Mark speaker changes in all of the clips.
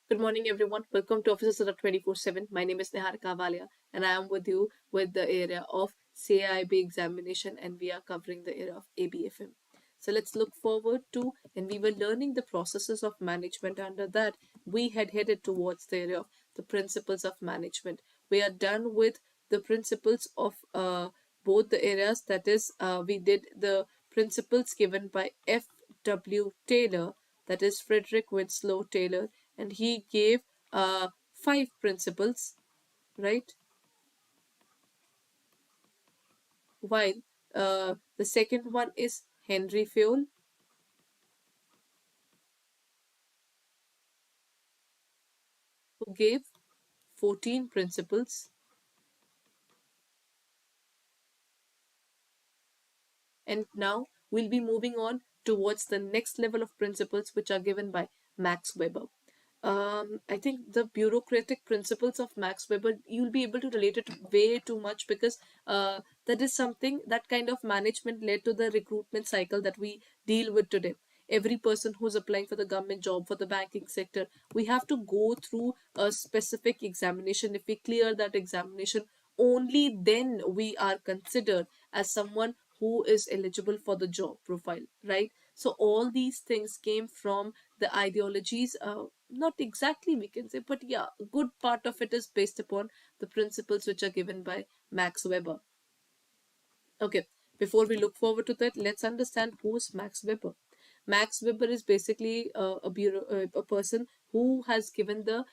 Speaker 1: Good morning, everyone. Welcome to Officer Setup 24/7. My name is Niharika Valia, and I am with you with the area of CAIB examination, and we are covering the area of ABFM. So let's look forward to, and we were learning the processes of management. Under that, we had headed towards the area of the principles of management. We are done with the principles of both the areas. That is, we did the principles given by F.W. Taylor, that is Frederick Winslow Taylor, and he gave 5 principles, right? While the second one is Henry Fayol, who gave 14 principles. And now we'll be moving on towards the next level of principles, which are given by Max Weber. I think the bureaucratic principles of Max Weber, you'll be able to relate it way too much because that is something that kind of management led to the recruitment cycle that we deal with today. Every person who's applying for the government job, for the banking sector, we have to go through a specific examination. If we clear that examination, only then we are considered as someone who is eligible for the job profile, right? So all these things came from the ideologies, not exactly we can say, but yeah, a good part of it is based upon the principles which are given by Max Weber. Okay, before we look forward to that, let's understand who's Max Weber. Max Weber is basically a person who has given the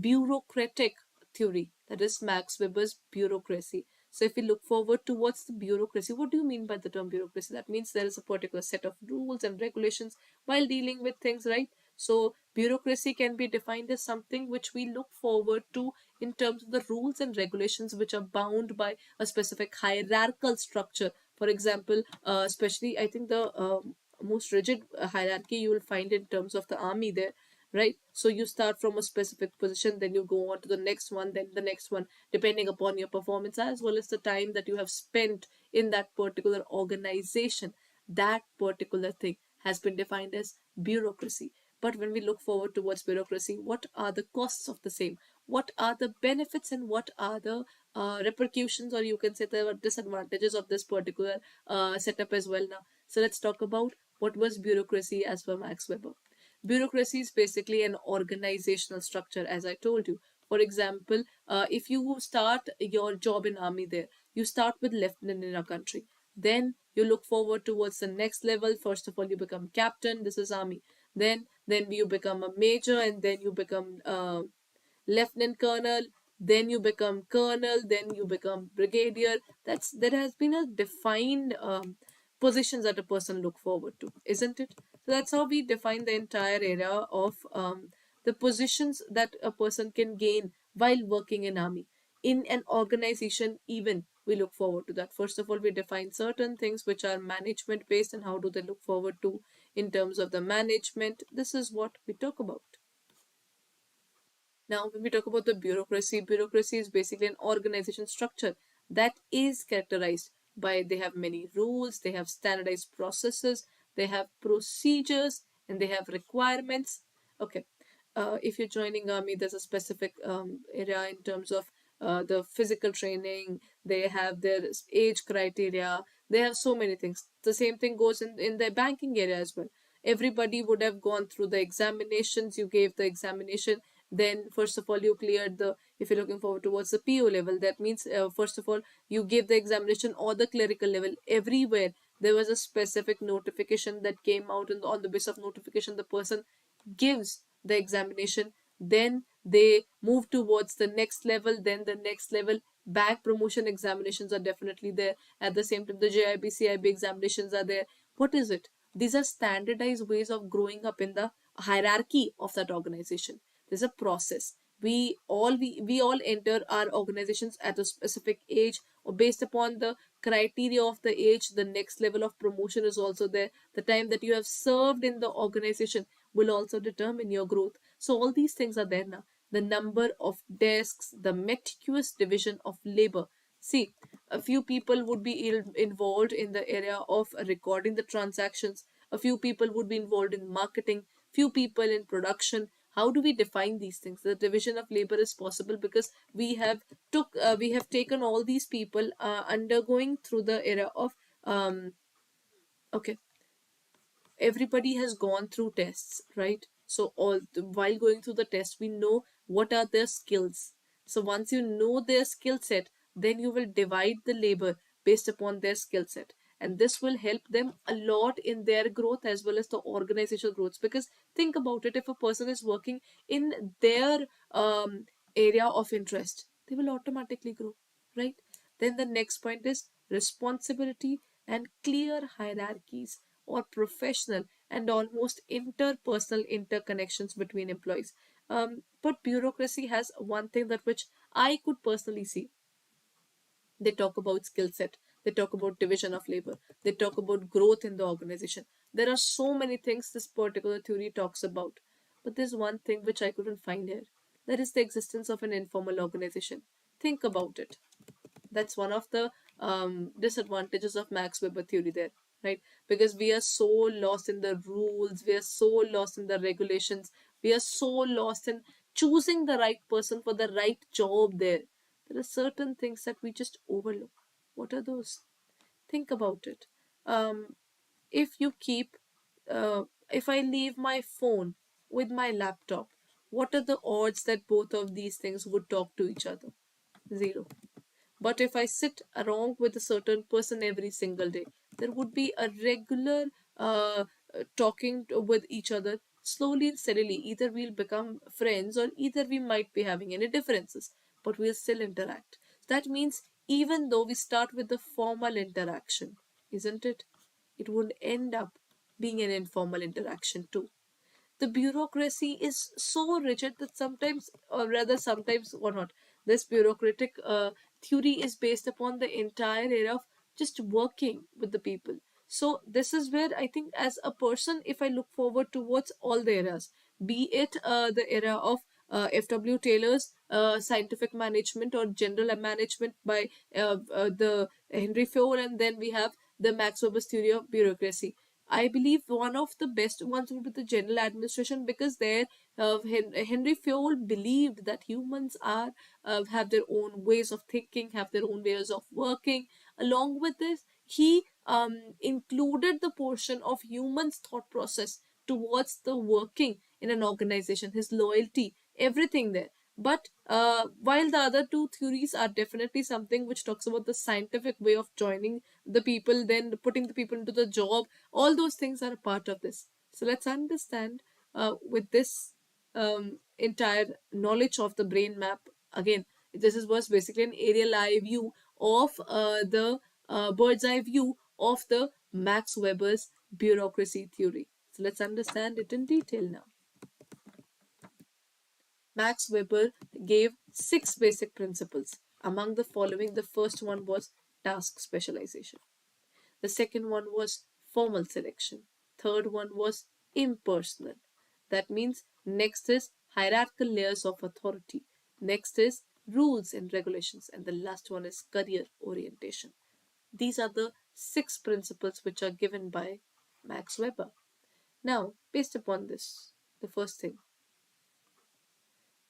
Speaker 1: bureaucratic theory, that is Max Weber's bureaucracy. So if we look forward to what's the bureaucracy, what do you mean by the term bureaucracy? That means there is a particular set of rules and regulations while dealing with things, right? So bureaucracy can be defined as something which we look forward to in terms of the rules and regulations which are bound by a specific hierarchical structure. For example, especially I think the most rigid hierarchy you will find in terms of the army there, right? So you start from a specific position, then you go on to the next one, then the next one, depending upon your performance as well as the time that you have spent in that particular organization. That particular thing has been defined as bureaucracy. But when we look forward towards bureaucracy, what are the costs of the same? What are the benefits and what are the repercussions, or you can say the disadvantages of this particular setup as well now? So let's talk about what was bureaucracy as per Max Weber. Bureaucracy is basically an organizational structure, as I told you. For example, if you start your job in army there, you start with lieutenant in a country. Then you look forward towards the next level. First of all, you become captain. This is army. Then you become a major, and then you become lieutenant colonel, then you become colonel, then you become brigadier. That has been a defined positions that a person look forward to, isn't it? So that's how we define the entire area of the positions that a person can gain while working in army. In an organization, even we look forward to that. First of all, we define certain things which are management based and how do they look forward to in terms of the management. This is what we talk about. Now, when we talk about the bureaucracy, bureaucracy is basically an organization structure that is characterized by they have many rules, they have standardized processes, they have procedures, and they have requirements. Okay, if you're joining army, there's a specific area in terms of the physical training, they have their age criteria, they have so many things. The same thing goes in the banking area as well. Everybody would have gone through the examinations, you gave the examination, then first of all you cleared the, if you're looking forward towards the PO level, that means first of all you gave the examination or the clerical level. Everywhere there was a specific notification that came out, and on the basis of notification the person gives the examination, then they move towards the next level, then the next level. Back promotion examinations are definitely there. At the same time, the JAIIB CAIIB examinations are there. What is it? These are standardized ways of growing up in the hierarchy of that organization. There's a process. We all enter our organizations at a specific age, or based upon the criteria of the age, the next level of promotion is also there. The time that you have served in the organization will also determine your growth. So all these things are there now. The number of desks, the meticulous division of labor. See, a few people would be involved in the area of recording the transactions. A few people would be involved in marketing, few people in production, How do we define these things? The division of labor is possible because we have taken all these people undergoing through the era of um, okay, everybody has gone through tests, right? So while going through the test, we know what are their skills. So once you know their skill set, then you will divide the labor based upon their skill set, and this will help them a lot in their growth as well as the organizational growth. Because think about it, if a person is working in their area of interest, they will automatically grow, right? Then the next point is responsibility and clear hierarchies or professional and almost interpersonal interconnections between employees. But bureaucracy has one thing that which I could personally see. They talk about skill set, they talk about division of labor, they talk about growth in the organization. There are so many things this particular theory talks about. But there's one thing which I couldn't find here. That is the existence of an informal organization. Think about it. That's one of the disadvantages of Max Weber theory there, right? Because we are so lost in the rules, we are so lost in the regulations, we are so lost in choosing the right person for the right job there. There are certain things that we just overlook. What are those? Think about it. If you keep if I leave my phone with my laptop, what are the odds that both of these things would talk to each other? Zero. But if I sit around with a certain person every single day, there would be a regular talking with each other slowly and steadily. Either we'll become friends or either we might be having any differences, but we'll still interact. That means even though we start with the formal interaction, isn't it? It would end up being an informal interaction too. The bureaucracy is so rigid that sometimes, or rather sometimes or not, this bureaucratic theory is based upon the entire era of just working with the people. So this is where I think as a person, if I look forward towards all the eras, be it the era of F.W. Taylor's scientific management or general management by the Henry Ford, and then we have the Max Weber's theory of bureaucracy. I believe one of the best ones would be the general administration, because there Henry Fayol believed that humans are have their own ways of thinking, have their own ways of working. Along with this, he included the portion of humans' thought process towards the working in an organization, his loyalty, everything there. But while the other two theories are definitely something which talks about the scientific way of joining the people, then putting the people into the job, all those things are a part of this. So let's understand with this entire knowledge of the brain map. Again, was basically an aerial eye view of the bird's eye view of the Max Weber's bureaucracy theory. So let's understand it in detail now. Max Weber gave 6 basic principles. Among the following, the first one was task specialization. The second one was formal selection. Third one was impersonal. That means next is hierarchical layers of authority. Next is rules and regulations. And the last one is career orientation. These are the 6 principles which are given by Max Weber. Now, based upon this, the first thing,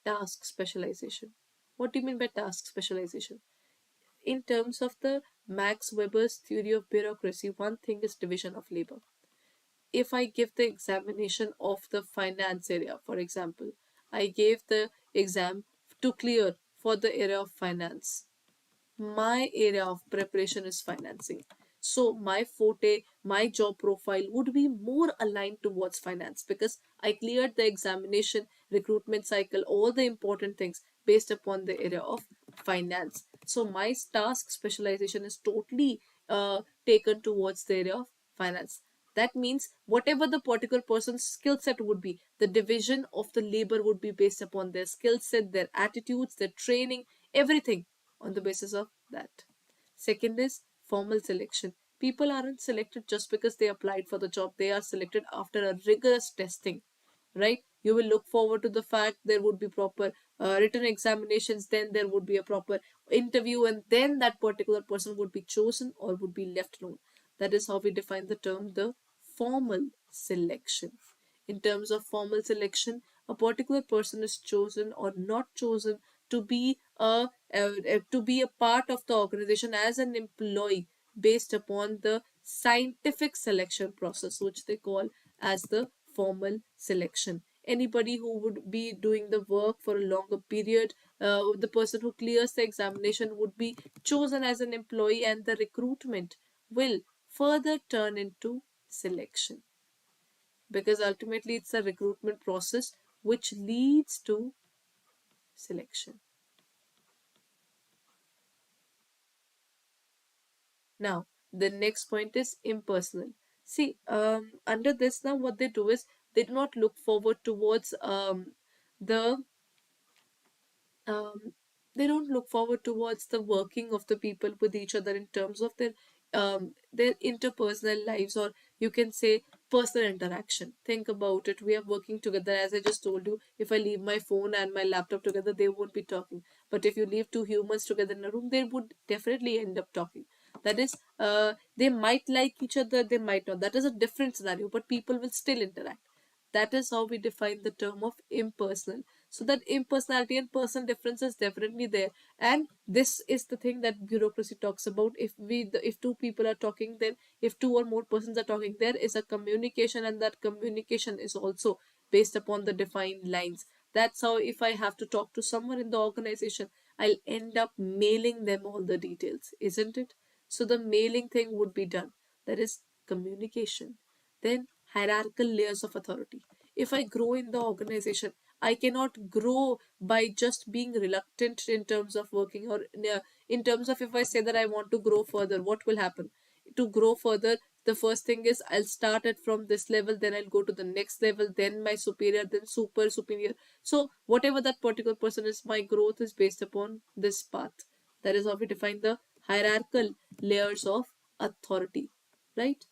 Speaker 1: task specialization. What do you mean by task specialization? In terms of the Max Weber's theory of bureaucracy, one thing is division of labor. If I give the examination of the finance area, for example, I gave the exam to clear for the area of finance. My area of preparation is financing. So my forte, my job profile would be more aligned towards finance because I cleared the examination, recruitment cycle, all the important things based upon the area of finance. So my task specialization is totally taken towards the area of finance. That means whatever the particular person's skill set would be, the division of the labor would be based upon their skill set, their attitudes, their training, everything on the basis of that. Second is formal selection. People aren't selected just because they applied for the job. They are selected after a rigorous testing, right? You will look forward to the fact there would be proper written examinations, then there would be a proper interview, and then that particular person would be chosen or would be left alone. That is how we define the term the formal selection. In terms of formal selection, a particular person is chosen or not chosen to be a part of the organization as an employee based upon the scientific selection process, which they call as the formal selection. Anybody who would be doing the work for a longer period, the person who clears the examination would be chosen as an employee, and the recruitment will further turn into selection, because ultimately it's a recruitment process which leads to selection. Now, the next point is impersonal. See, under this now, what they do is they do not look forward towards the um, they don't look forward towards the working of the people with each other in terms of their interpersonal lives, or you can say personal interaction. Think about it. We are working together, as I just told you. If I leave my phone and my laptop together, they won't be talking. But if you leave two humans together in a room, they would definitely end up talking. That is, they might like each other, they might not. That is a different scenario, but people will still interact. That is how we define the term of impersonal. So that impersonality and personal difference is definitely there, and this is the thing that bureaucracy talks about. If two people are talking, then if two or more persons are talking, there is a communication, and that communication is also based upon the defined lines. That's how, if I have to talk to someone in the organization, I'll end up mailing them all the details, isn't it? So the mailing thing would be done. That is communication. Then hierarchical layers of authority. If I grow in the organization, I cannot grow by just being reluctant in terms of working, or in terms of, if I say that I want to grow further, what will happen? To grow further, the first thing is I'll start it from this level, then I'll go to the next level, then my superior, then super superior. So whatever that particular person is, my growth is based upon this path. That is how we define the hierarchical layers of authority, right?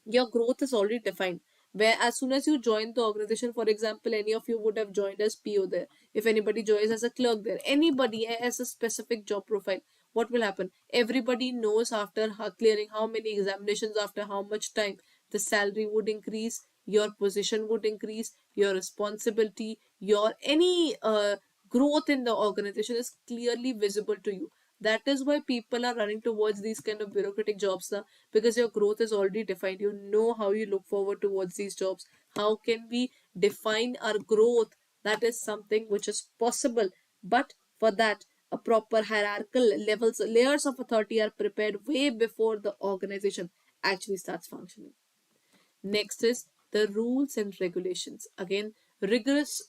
Speaker 1: Your growth is already defined, where as soon as you join the organization, for example, any of you would have joined as PO there. If anybody joins as a clerk there, anybody has a specific job profile, what will happen? Everybody knows after clearing how many examinations, after how much time, the salary would increase, your position would increase, your responsibility, your any growth in the organization is clearly visible to you. That is why people are running towards these kind of bureaucratic jobs now, because your growth is already defined. You know how you look forward towards these jobs. How can we define our growth? That is something which is possible, but for that, a proper hierarchical levels, layers of authority are prepared way before the organization actually starts functioning. Next is the rules and regulations. Again, rigorous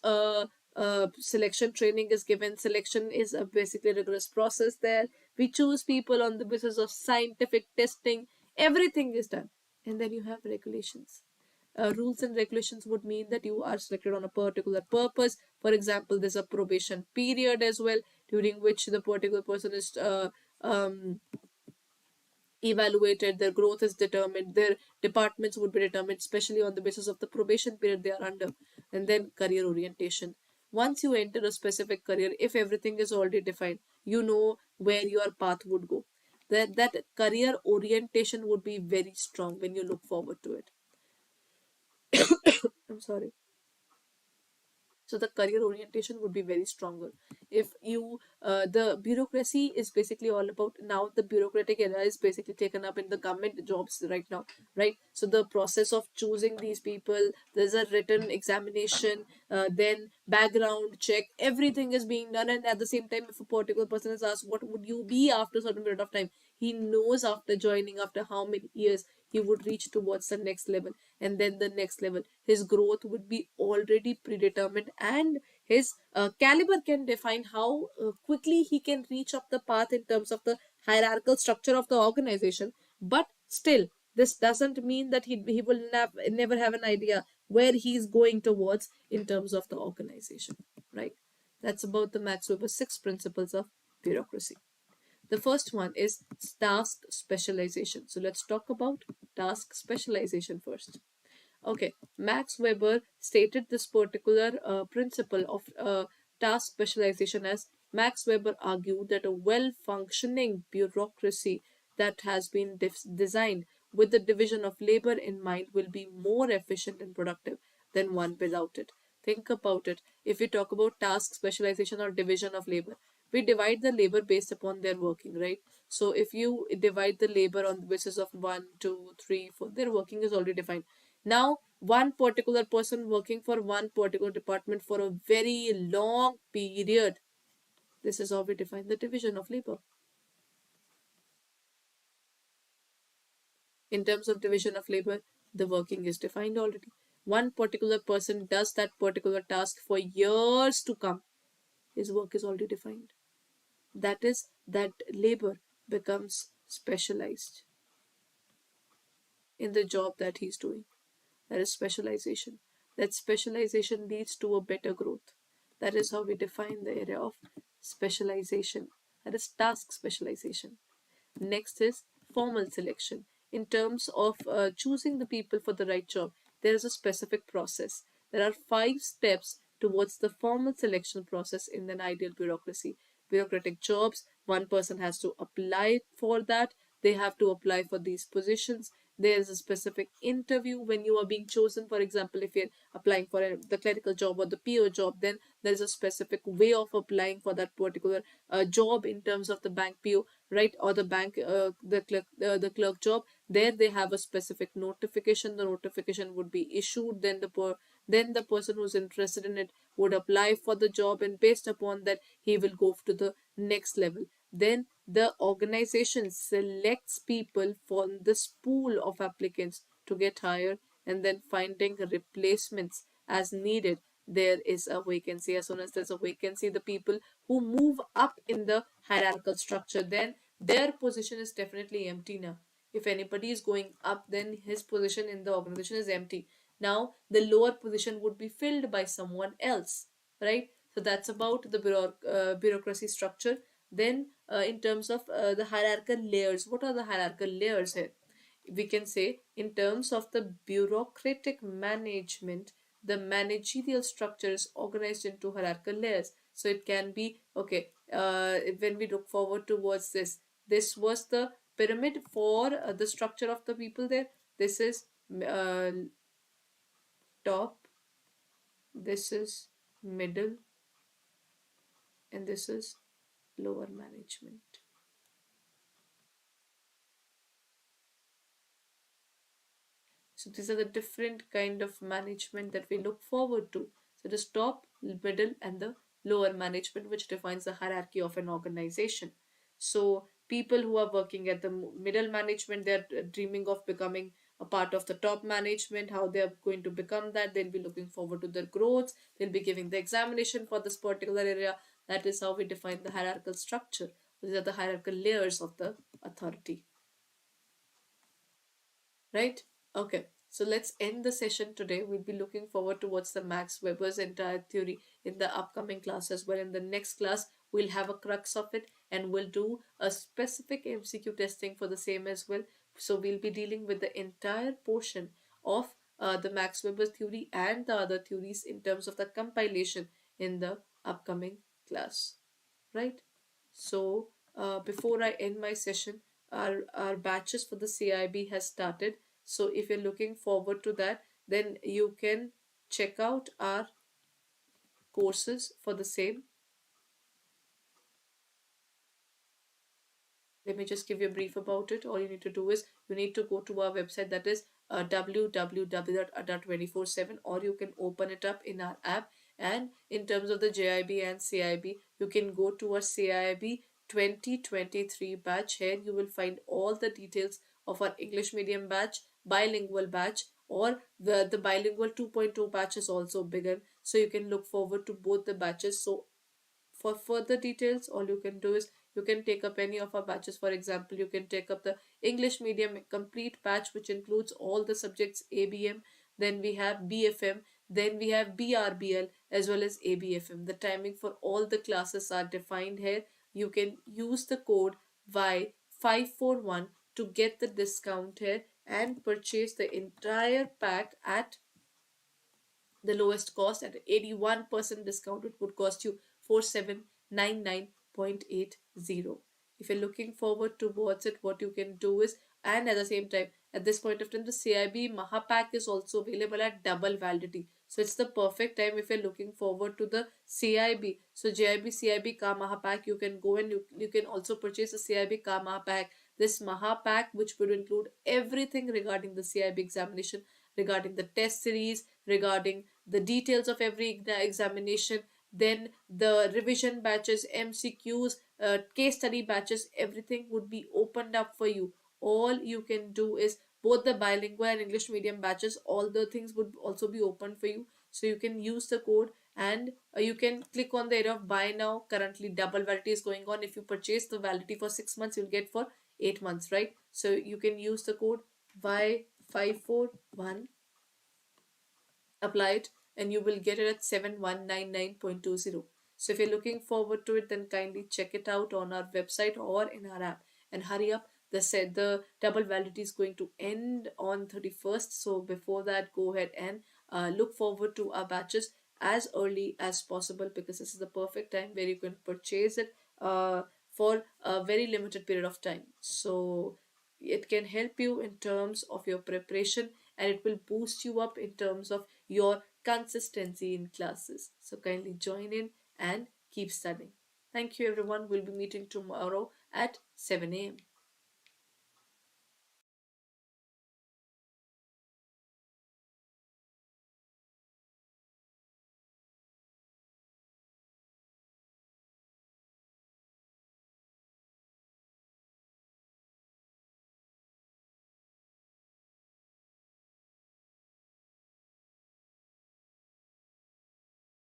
Speaker 1: selection training is given. Selection is a basically rigorous process there. We choose people on the basis of scientific testing. Everything is done. And then you have regulations. Rules and regulations would mean that you are selected on a particular purpose. For example, there's a probation period as well, during which the particular person is evaluated, their growth is determined, their departments would be determined, especially on the basis of the probation period they are under. And then career orientation. Once you enter a specific career, if everything is already defined, you know where your path would go. That career orientation would be very strong when you look forward to it. I'm sorry. So the career orientation would be very stronger. If you the bureaucracy is basically all about, now the bureaucratic era is basically taken up in the government jobs right now, right? So the process of choosing these people, there's a written examination, then background check, everything is being done. And at the same time, if a particular person is asked what would you be after a certain period of time, he knows after joining, after how many years he would reach towards the next level, and then the next level. His growth would be already predetermined, and his caliber can define how quickly he can reach up the path in terms of the hierarchical structure of the organization. But still, this doesn't mean that he will never have an idea where he's going towards in terms of the organization, right? That's about the Max Weber 6 principles of bureaucracy. The first one is task specialization. So let's talk about task specialization first. Okay, Max Weber stated this particular principle of task specialization as, Max Weber argued that a well functioning bureaucracy that has been designed with the division of labor in mind will be more efficient and productive than one without it. Think about it. If we talk about task, specialization, or division of labor, we divide the labor based upon their working, right? So if you divide the labor on the basis of one, two, three, four, their working is already defined. Now, one particular person working for one particular department for a very long period, this is how we define the division of labor. In terms of division of labor, the working is defined already. One particular person does that particular task for years to come. His work is already defined. That is, that labor becomes specialized in the job that he's doing. That is specialization. That specialization leads to a better growth. That is how we define the area of specialization. That is task specialization. Next is formal selection. In terms of choosing the people for the right job, there is a specific process. There are 5 steps towards the formal selection process in an ideal bureaucracy. Bureaucratic jobs, one person has to apply for that. They have to apply for these positions. There is a specific interview when you are being chosen. For example, if you're applying for the clerical job or the PO job, then there is a specific way of applying for that particular job in terms of the bank PO, right, or the bank the clerk job. There they have a specific notification. The notification would be issued, then the person who's interested in it would apply for the job, and based upon that he will go to the next level. Then the organization selects people from this pool of applicants to get hired, and then finding replacements as needed. There is a vacancy. As soon as there's a vacancy, the people who move up in the hierarchical structure, then their position is definitely empty now. If anybody is going up, then his position in the organization is empty. Now the lower position would be filled by someone else, right? So that's about the bureaucracy structure. Then in terms of the hierarchical layers, what are the hierarchical layers here? We can say in terms of the bureaucratic management, the managerial structure is organized into hierarchical layers. So it can be, okay, when we look forward towards this was the pyramid for the structure of the people there. This is uh, top, this is middle, and this is lower management. So these are the different kind of management that we look forward to. So the top, middle, and the lower management, which defines the hierarchy of an organization. So people who are working at the middle management, they're dreaming of becoming a part of the top management. How they are going to become that? They'll be looking forward to their growth. They'll be giving the examination for this particular area. That is how we define the hierarchical structure. These are the hierarchical layers of the authority. Right? Okay. So let's end the session today. We'll be looking forward towards the Max Weber's entire theory in the upcoming class as well. In the next class, we'll have a crux of it and we'll do a specific MCQ testing for the same as well. So we'll be dealing with the entire portion of the Max Weber's theory and the other theories in terms of the compilation in the upcoming class. Right? So before I end my session, our batches for the CAIIB has started. So if you're looking forward to that, then you can check out our courses for the same. Let me just give you a brief about it. All you need to do is you need to go to our website, that is www.adda247, or you can open it up in our app. And in terms of the JAIIB and CAIIB, you can go to our CAIIB 2023 batch. Here you will find all the details of our English medium batch, bilingual batch, or the bilingual 2.2 batch is also bigger. So you can look forward to both the batches. So for further details, all you can do is you can take up any of our batches. For example, you can take up the English medium complete batch, which includes all the subjects ABM, then we have BFM, then we have BRBL as well as ABFM. The timing for all the classes are defined here. You can use the code Y541 to get the discount here and purchase the entire pack at the lowest cost. At 81% discount, it would cost you 4799.80. If you're looking forward towards it, what you can do is, and at the same time, at this point of time, the CIB Mahapack is also available at double validity. So it's the perfect time if you're looking forward to the CIB. So JIB CIB Ka Mahapack, you can go and you can also purchase a CIB Ka Mahapack. This Mahapack, which would include everything regarding the CIB examination, regarding the test series, regarding the details of every examination, then the revision batches, MCQs, case study batches, everything would be opened up for you. All you can do is both the bilingual and English medium batches, all the things would also be open for you. So you can use the code, and you can click on the area of buy now. Currently double validity is going on. If you purchase the validity for 6 months, you'll get for 8 months, right? So you can use the code Y541, apply it, and you will get it at 7199.20. So if you're looking forward to it, then kindly check it out on our website or in our app, and hurry up. The double validity is going to end on 31st, so before that, go ahead and look forward to our batches as early as possible, because this is the perfect time where you can purchase it for a very limited period of time. So it can help you in terms of your preparation, and it will boost you up in terms of your consistency in classes. So kindly join in and keep studying. Thank you, everyone. We'll be meeting tomorrow at 7 a.m.